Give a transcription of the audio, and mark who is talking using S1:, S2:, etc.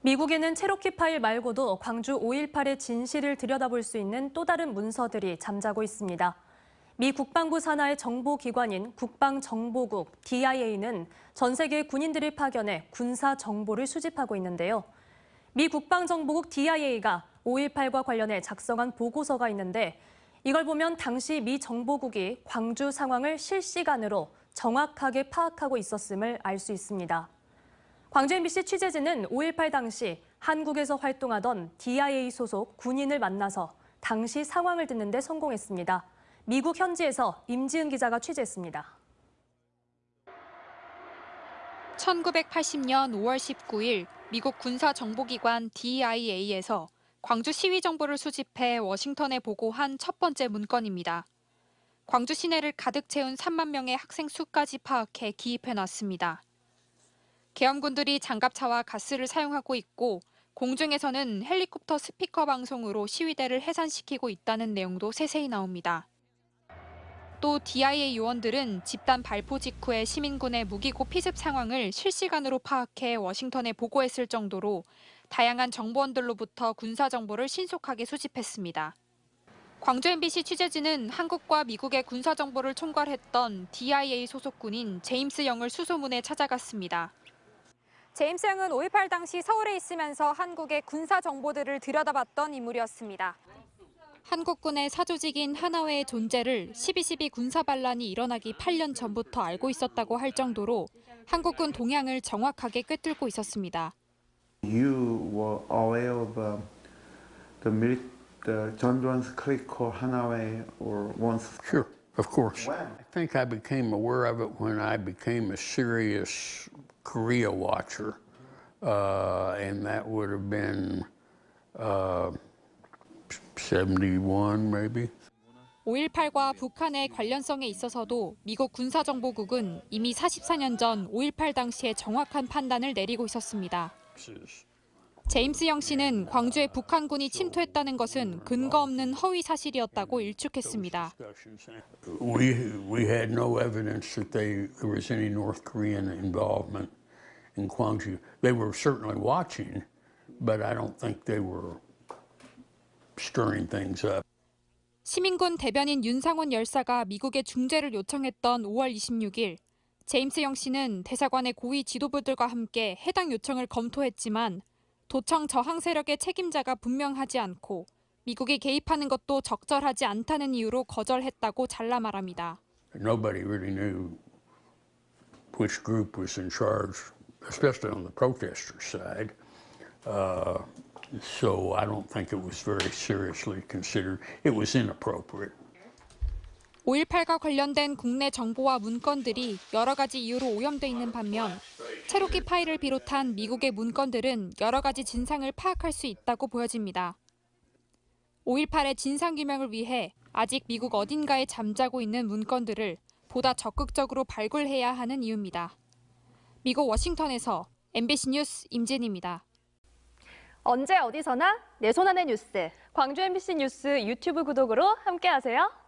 S1: 미국에는 체로키 파일 말고도 광주 5.18의 진실을 들여다볼 수 있는 또 다른 문서들이 잠자고 있습니다. 미 국방부 산하의 정보기관인 국방정보국 DIA는 전 세계 군인들을 파견해 군사 정보를 수집하고 있는데요. 미 국방정보국 DIA가 5.18과 관련해 작성한 보고서가 있는데 이걸 보면 당시 미 정보국이 광주 상황을 실시간으로 정확하게 파악하고 있었음을 알 수 있습니다. 광주 MBC 취재진은 5.18 당시 한국에서 활동하던 DIA 소속 군인을 만나서 당시 상황을 듣는 데 성공했습니다. 미국 현지에서 임지은 기자가 취재했습니다.
S2: 1980년 5월 19일 미국 군사정보기관 DIA에서 광주 시위 정보를 수집해 워싱턴에 보고한 첫 번째 문건입니다. 광주 시내를 가득 채운 3만 명의 학생 수까지 파악해 기입해놨습니다. 계엄군들이 장갑차와 가스를 사용하고 있고 공중에서는 헬리콥터 스피커 방송으로 시위대를 해산시키고 있다는 내용도 세세히 나옵니다. 또 DIA 요원들은 집단 발포 직후의 시민군의 무기고 피습 상황을 실시간으로 파악해 워싱턴에 보고했을 정도로 다양한 정보원들로부터 군사 정보를 신속하게 수집했습니다. 광주 MBC 취재진은 한국과 미국의 군사 정보를 총괄했던 DIA 소속군인 제임스 영을 수소문에 찾아갔습니다. 제임스 영은 5.18 당시 서울에 있으면서 한국의 군사 정보들을 들여다봤던 인물이었습니다. 한국군의 사조직인 하나회의 존재를 12.12 군사 반란이 일어나기 8년 전부터 알고 있었다고 할 정도로 한국군 동향을 정확하게 꿰뚫고 있었습니다.
S3: You were aware of the John Jones clique called Hanaway or once?
S4: Sure, of course.
S3: When?
S4: I think I became aware of it when I became a serious Korea watcher, and that would have been 71 maybe.
S2: 5.18과 북한의 관련성에 있어서도 미국 군사정보국은 이미 44년 전 5.18 당시에 정확한 판단을 내리고 있었습니다. 제임스 영 씨는 광주에 북한군이 침투했다는 것은 근거 없는 허위 사실이었다고 일축했습니다.
S4: We had no evidence that there was any North Korean involvement in Gwangju. They were certainly watching, but I don't think they were stirring things up.
S2: 시민군 대변인 윤상훈 열사가 미국에 중재를 요청했던 5월 26일, 제임스 영 씨는 대사관의 고위 지도부들과 함께 해당 요청을 검토했지만 도청 저항 세력의 책임자가 분명하지 않고 미국이 개입하는 것도 적절하지 않다는 이유로 거절했다고 잘라 말합니다.
S4: Nobody really knew which group was in charge, especially on the protesters' side. So I don't think it was very seriously considered. It was inappropriate.
S2: 5.18과 관련된 국내 정보와 문건들이 여러 가지 이유로 오염돼 있는 반면 체로키 파일을 비롯한 미국의 문건들은 여러 가지 진상을 파악할 수 있다고 보여집니다. 5.18의 진상규명을 위해 아직 미국 어딘가에 잠자고 있는 문건들을 보다 적극적으로 발굴해야 하는 이유입니다. 미국 워싱턴에서 MBC 뉴스 임진희입니다.
S5: 언제 어디서나 내 손 안의 뉴스. 광주 MBC 뉴스 유튜브 구독으로 함께하세요.